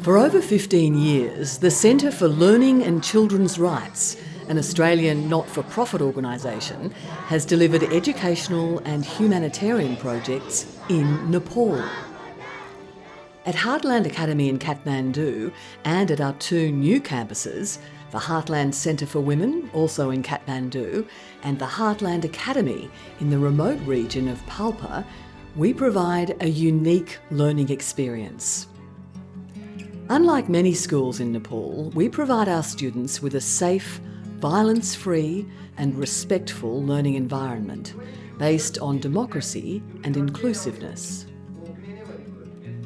For over 15 years, the Centre for Learning and Children's Rights, an Australian not-for-profit organisation, has delivered educational and humanitarian projects in Nepal. At Heartland Academy in Kathmandu and at our two new campuses, the Heartland Centre for Women, also in Kathmandu, and the Heartland Academy in the remote region of Palpa, we provide a unique learning experience. Unlike many schools in Nepal, we provide our students with a safe, violence-free and respectful learning environment based on democracy and inclusiveness.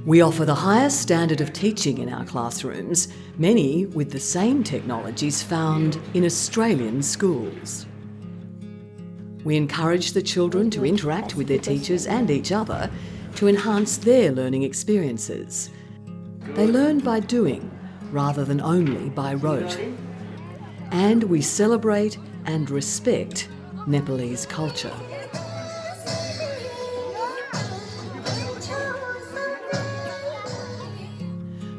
We offer the highest standard of teaching in our classrooms, many with the same technologies found in Australian schools. We encourage the children to interact with their teachers and each other to enhance their learning experiences. They learn by doing rather than only by rote. And we celebrate and respect Nepalese culture.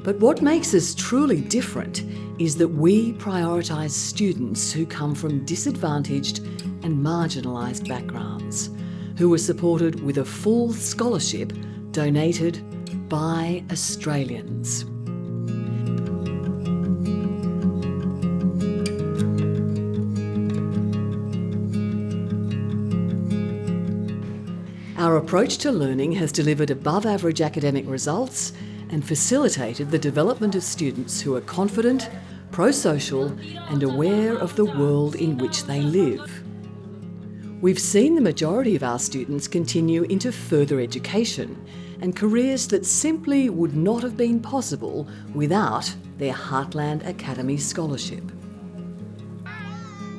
But what makes us truly different is that we prioritise students who come from disadvantaged and marginalised backgrounds, who are supported with a full scholarship donated by Australians. Our approach to learning has delivered above-average academic results and facilitated the development of students who are confident, pro-social and aware of the world in which they live. We've seen the majority of our students continue into further education and careers that simply would not have been possible without their Heartland Academy scholarship.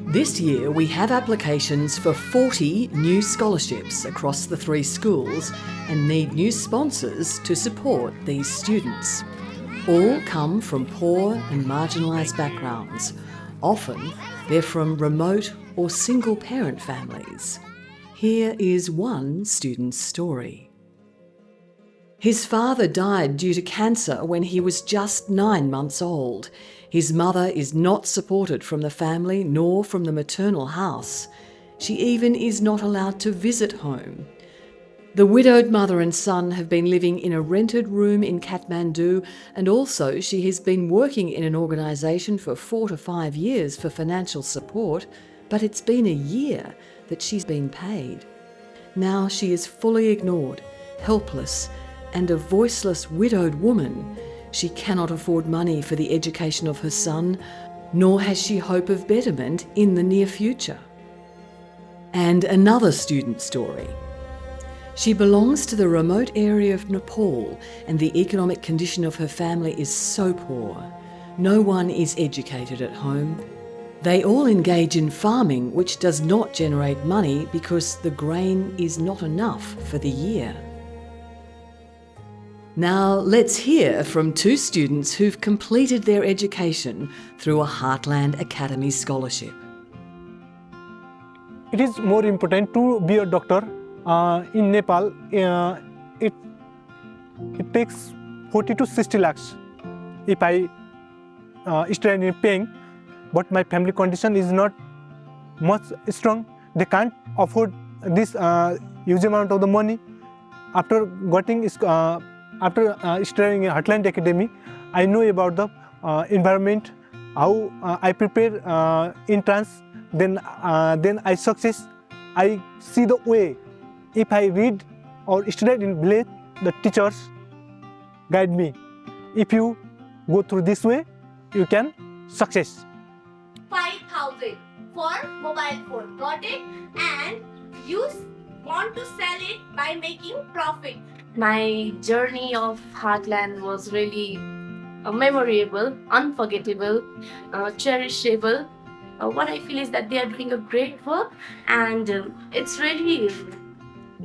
This year we have applications for 40 new scholarships across the three schools and need new sponsors to support these students. All come from poor and marginalised backgrounds. Often they're from remote or single-parent families. Here is one student's story. His father died due to cancer when he was just 9 months old. His mother is not supported from the family nor from the maternal house. She even is not allowed to visit home. The widowed mother and son have been living in a rented room in Kathmandu, and also she has been working in an organisation for 4 to 5 years for financial support, but it's been a year that she's been paid. Now she is fully ignored, helpless, and a voiceless widowed woman. She cannot afford money for the education of her son, nor has she hope of betterment in the near future. And another student story. She belongs to the remote area of Nepal, and the economic condition of her family is so poor. No one is educated at home. They all engage in farming, which does not generate money because the grain is not enough for the year. Now let's hear from two students who've completed their education through a Heartland Academy scholarship. It is more important to be a doctor. In Nepal, it takes 40 to 60 lakhs if I start in paying, but my family condition is not much strong. They can't afford this huge amount of the money. After getting studying in Heartland Academy, I know about the environment, how I prepare entrance, then I success. I see the way. If I read or study in village, the teachers guide me. If you go through this way, you can success. 5,000 for mobile phone, got it? And you want to sell it by making profit. My journey of Heartland was really memorable, unforgettable, cherishable. What I feel is that they are doing a great work, and it's really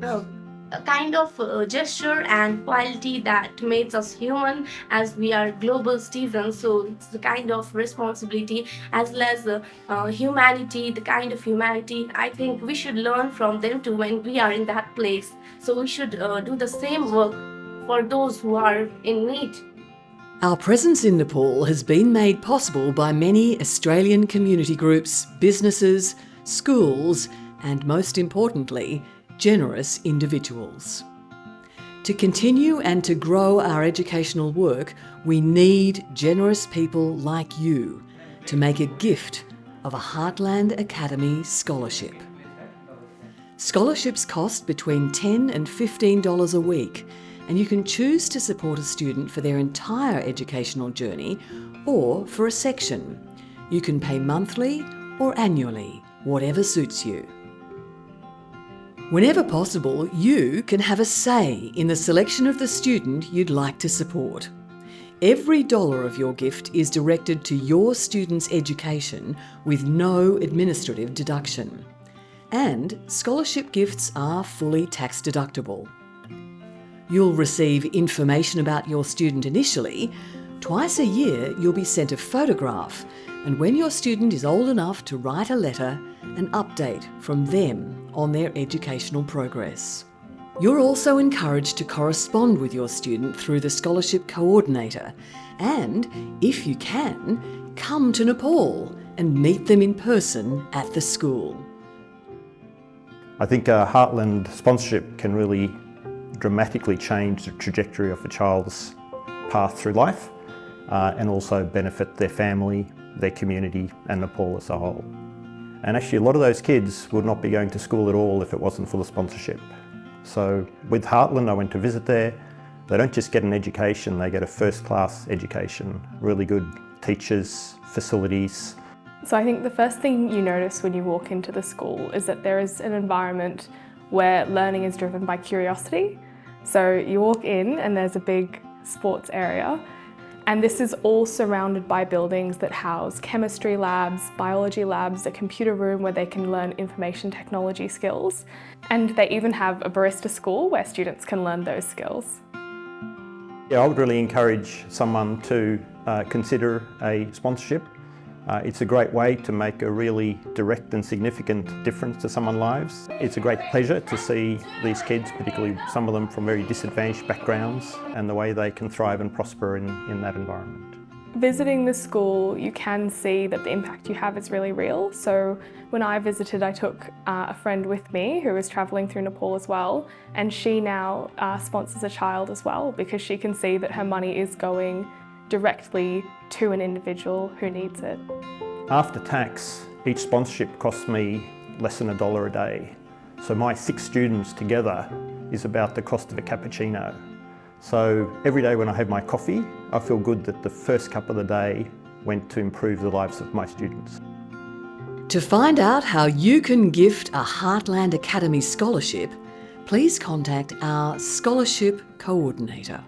a kind of gesture and quality that makes us human, as we are global citizens. So it's the kind of responsibility as well as humanity, the kind of humanity I think we should learn from them too when we are in that place. So we should do the same work for those who are in need. Our presence in Nepal has been made possible by many Australian community groups, businesses, schools, and most importantly, generous individuals. To continue and to grow our educational work, we need generous people like you to make a gift of a Heartland Academy scholarship. Scholarships cost between $10 and $15 a week, and you can choose to support a student for their entire educational journey or for a section. You can pay monthly or annually, whatever suits you. Whenever possible, you can have a say in the selection of the student you'd like to support. Every dollar of your gift is directed to your student's education with no administrative deduction. And scholarship gifts are fully tax deductible. You'll receive information about your student initially. Twice a year, you'll be sent a photograph, and when your student is old enough to write a letter, an update from them on their educational progress. You're also encouraged to correspond with your student through the scholarship coordinator, and, if you can, come to Nepal and meet them in person at the school. I think Heartland sponsorship can really dramatically change the trajectory of a child's path through life and also benefit their family, their community and Nepal as a whole. And actually a lot of those kids would not be going to school at all if it wasn't for the sponsorship. So with Heartland, I went to visit there. They don't just get an education, they get a first-class education, really good teachers, facilities. So I think the first thing you notice when you walk into the school is that there is an environment where learning is driven by curiosity. So you walk in and there's a big sports area, and this is all surrounded by buildings that house chemistry labs, biology labs, a computer room where they can learn information technology skills, and they even have a barista school where students can learn those skills. Yeah, I would really encourage someone to consider a sponsorship. It's a great way to make a really direct and significant difference to someone's lives. It's a great pleasure to see these kids, particularly some of them from very disadvantaged backgrounds, and the way they can thrive and prosper in that environment. Visiting the school, you can see that the impact you have is really real. So when I visited, I took a friend with me who was travelling through Nepal as well, and she now sponsors a child as well because she can see that her money is going directly to an individual who needs it. After tax, each sponsorship costs me less than $1 a day. So my 6 students together is about the cost of a cappuccino. So every day when I have my coffee, I feel good that the first cup of the day went to improve the lives of my students. To find out how you can gift a Heartland Academy scholarship, please contact our scholarship coordinator.